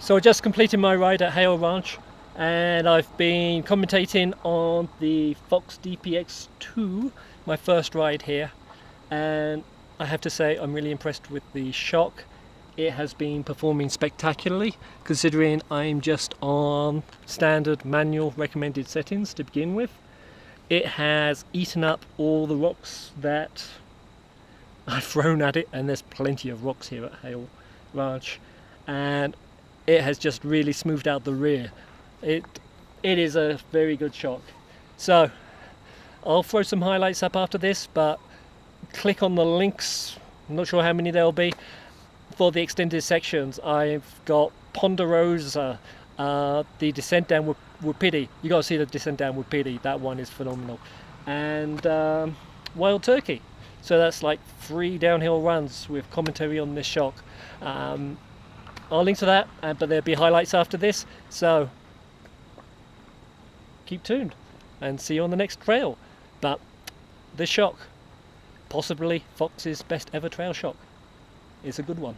So I just completed my ride at Heil Ranch and I've been commentating on the Fox DPX2, my first ride here, and I have to say I'm really impressed with the shock. It has been performing spectacularly considering I'm just on standard manual recommended settings to begin with. It has eaten up all the rocks that I've thrown at it, and there's plenty of rocks here at Heil Ranch, and it has just really smoothed out the rear. It is a very good shock. So I'll throw some highlights up after this, but click on the links, I'm not sure how many there'll be, for the extended sections. I've got Ponderosa, the descent down Wapiti. You got to see the descent down Wapiti, that one is phenomenal, and Wild Turkey. So that's like 3 downhill runs with commentary on this shock. I'll link to that, but there'll be highlights after this, so keep tuned and see you on the next trail. But this shock, possibly Fox's best ever trail shock, is a good one.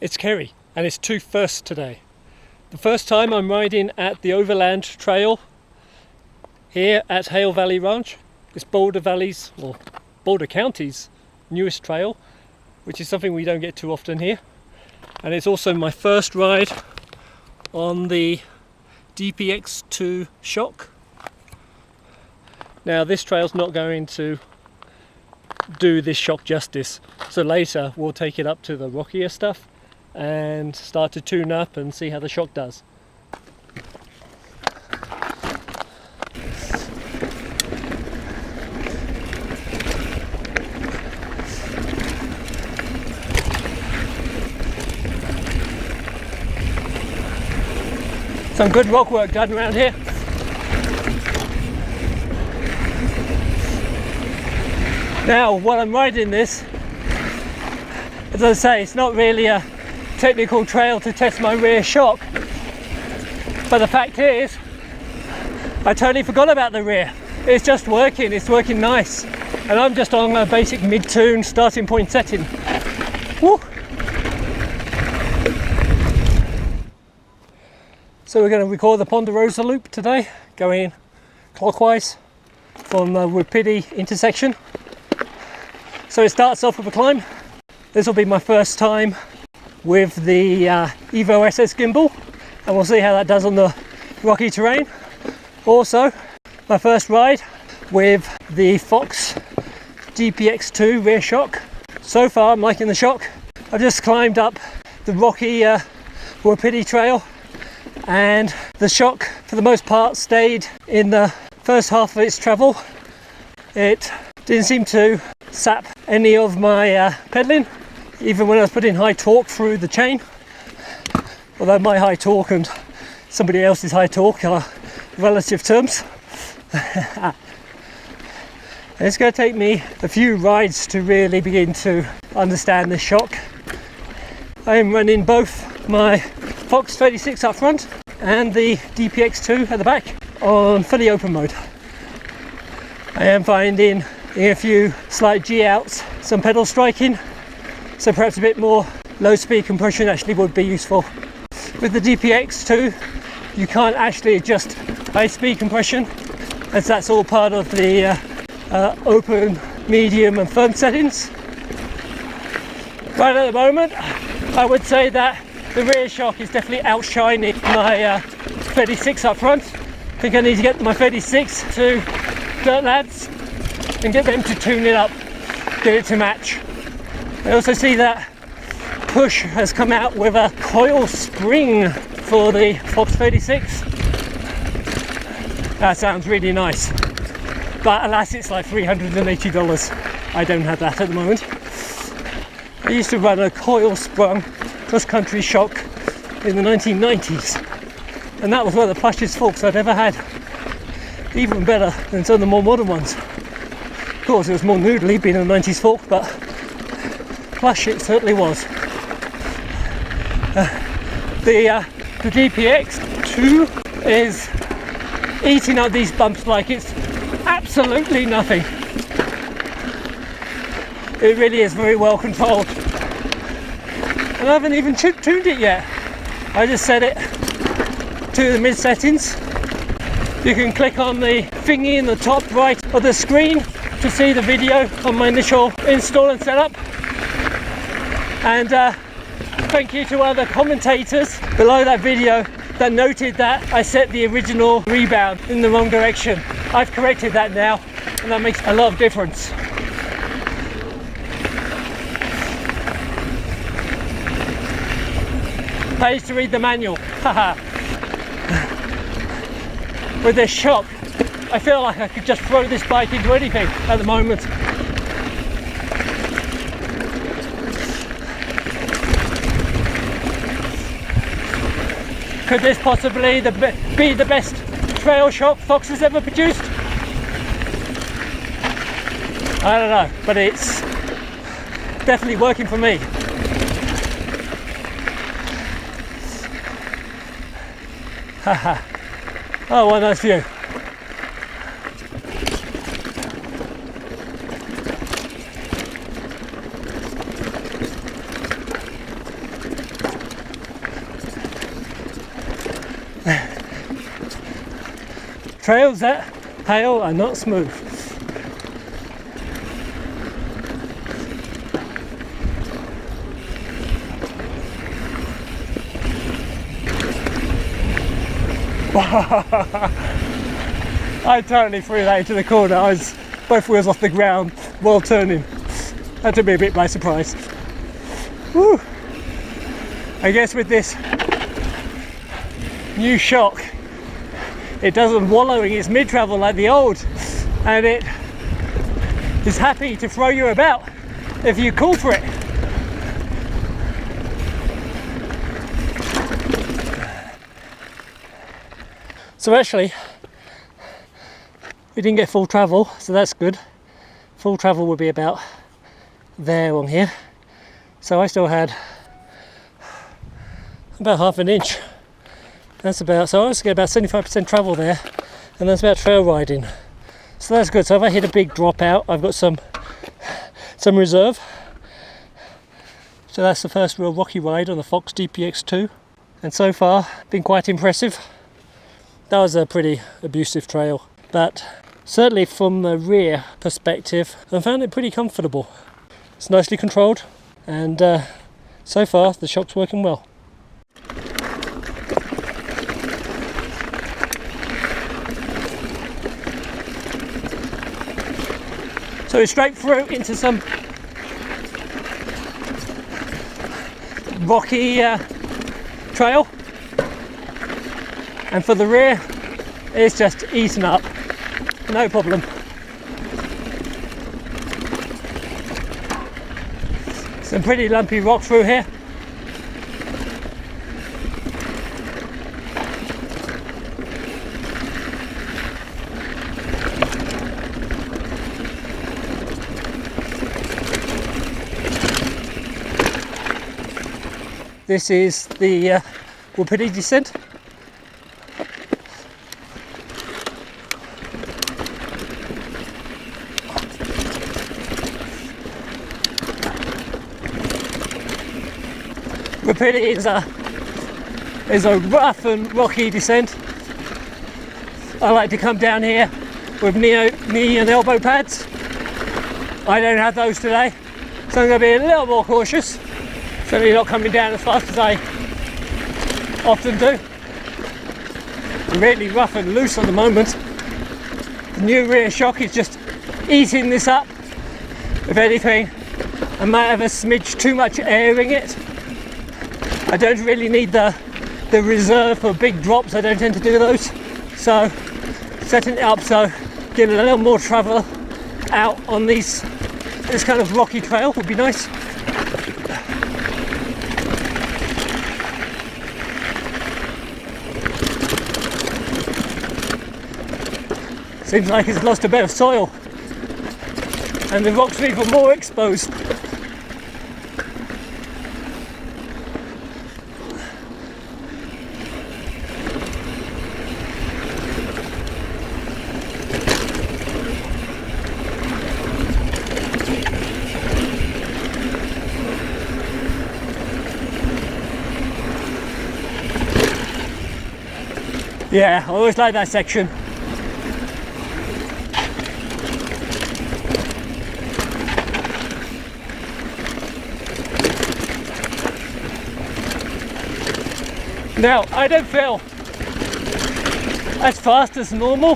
It's Kerry, and it's 2 firsts today. The first time I'm riding at the Overland Trail here at Heil Valley Ranch. It's Boulder Valley's, or Boulder County's newest trail, which is something we don't get too often here. And it's also my first ride on the DPX2 shock. Now this trail's not going to do this shock justice, so later we'll take it up to the rockier stuff and start to tune up and see how the shock does. Some good rock work done around here. Now while I'm riding this, as I say, it's not really a technical trail to test my rear shock, but the fact is I totally forgot about the rear. It's just working, it's working nice, and I'm just on a basic mid-tune starting point setting. Woo. So we're going to record the Ponderosa loop today, going clockwise from the Wapiti intersection. So it starts off with a climb. This will be my first time with the EVO SS gimbal, and we'll see how that does on the rocky terrain. Also, my first ride with the Fox DPX2 rear shock. So far I'm liking the shock. I've just climbed up the rocky Wapiti trail, and the shock for the most part stayed in the first half of its travel. It didn't seem to sap any of my pedaling, even when I was putting high torque through the chain, although my high torque and somebody else's high torque are relative terms. It's going to take me a few rides to really begin to understand this shock. I am running both my Fox 36 up front and the DPX2 at the back on fully open mode. I am finding a few slight G outs, some pedal striking, so perhaps a bit more low speed compression actually would be useful. With the DPX2 you can't actually adjust high speed compression, as that's all part of the open, medium and firm settings. Right at the moment I would say that the rear shock is definitely outshining my 36 up front. I think I need to get my 36 to Dirt Lads and get them to tune it up, get it to match. I also see that Push has come out with a coil spring for the Fox 36. That sounds really nice, but alas it's like $380. I don't have that at the moment. I used to run a coil sprung cross-country shock in the 1990s, and that was one of the plushest forks I'd ever had. Even better than some of the more modern ones. Of course it was more noodly being a 90s fork, but plush it certainly was. The DPX2 is eating up these bumps like it's absolutely nothing. It really is very well controlled. And I haven't even tuned it yet. I just set it to the mid settings. You can click on the thingy in the top right of the screen to see the video on my initial install and setup. And thank you to other commentators below that video that noted that I set the original rebound in the wrong direction. I've corrected that now, and that makes a lot of difference. Pays to read the manual. Haha. With this shock, I feel like I could just throw this bike into anything at the moment. Could this possibly be the best trail shock Fox has ever produced? I don't know, but it's definitely working for me. Haha. Oh, what a nice view. Trails at Heil are not smooth. I totally threw that into the corner. I was both wheels off the ground while turning. That took me a bit by surprise. Woo. I guess with this new shock, it doesn't wallow in its mid-travel like the old, and it is happy to throw you about if you call for it. So actually, we didn't get full travel, so that's good. Full travel would be about there on here. So I still had about half an inch. That's about, so I was getting about 75% travel there, and that's about trail riding. So that's good. So if I hit a big drop out, I've got some reserve. So that's the first real rocky ride on the Fox DPX2, and so far been quite impressive. That was a pretty abusive trail, but certainly from the rear perspective, I found it pretty comfortable. It's nicely controlled, and so far the shock's working well. So it's straight through into some rocky trail, and for the rear it's just eaten up, no problem. Some pretty lumpy rock through here. This is the Wapiti descent. Wapiti is a rough and rocky descent. I like to come down here with knee and elbow pads. I don't have those today, so I'm going to be a little more cautious. Certainly not coming down as fast as I often do. Really rough and loose at the moment. The new rear shock is just eating this up. If anything, I might have a smidge too much air in it. I don't really need the reserve for big drops. I don't tend to do those. So setting it up so getting a little more travel out on this kind of rocky trail would be nice. Seems like it's lost a bit of soil, and the rocks are even more exposed. Yeah, I always like that section. Now, I don't feel as fast as normal,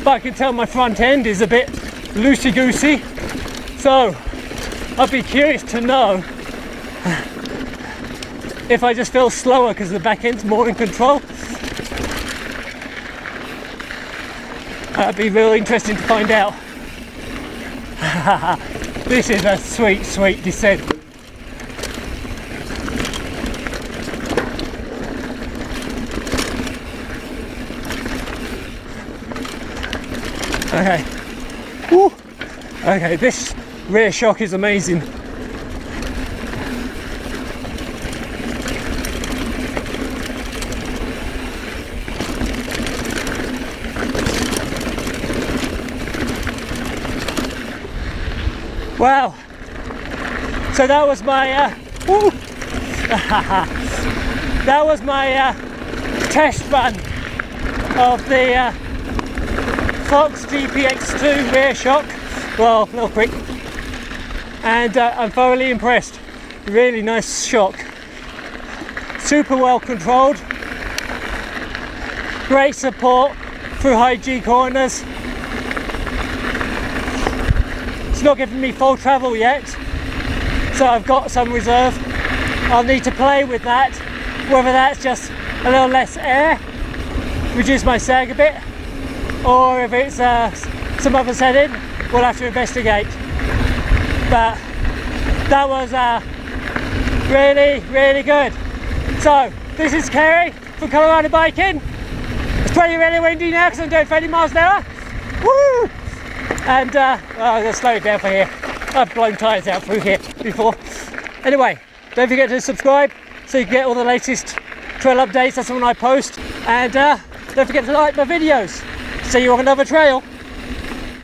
but I can tell my front end is a bit loosey-goosey. So, I'd be curious to know if I just feel slower because the back end's more in control. That'd be real interesting to find out. This is a sweet, sweet descent. Okay. Woo. Okay, this rear shock is amazing. Wow. So that was my that was my test run of the Fox DPX2 rear shock. Well, a little quick, and I'm thoroughly impressed. Really nice shock, super well controlled, great support through high G corners. It's not giving me full travel yet, so I've got some reserve. I'll need to play with that, whether that's just a little less air, reduce my sag a bit, or if it's some other setting, we'll have to investigate. But that was really, really good. So this is Kerry from Colorado Biking. It's pretty really windy now because I'm doing 30 miles an hour. Woo! And well, I'm going to slow it down for here. I've blown tyres out through here before. Anyway, don't forget to subscribe so you can get all the latest trail updates. That's when I post. And don't forget to like my videos. See you on another trail.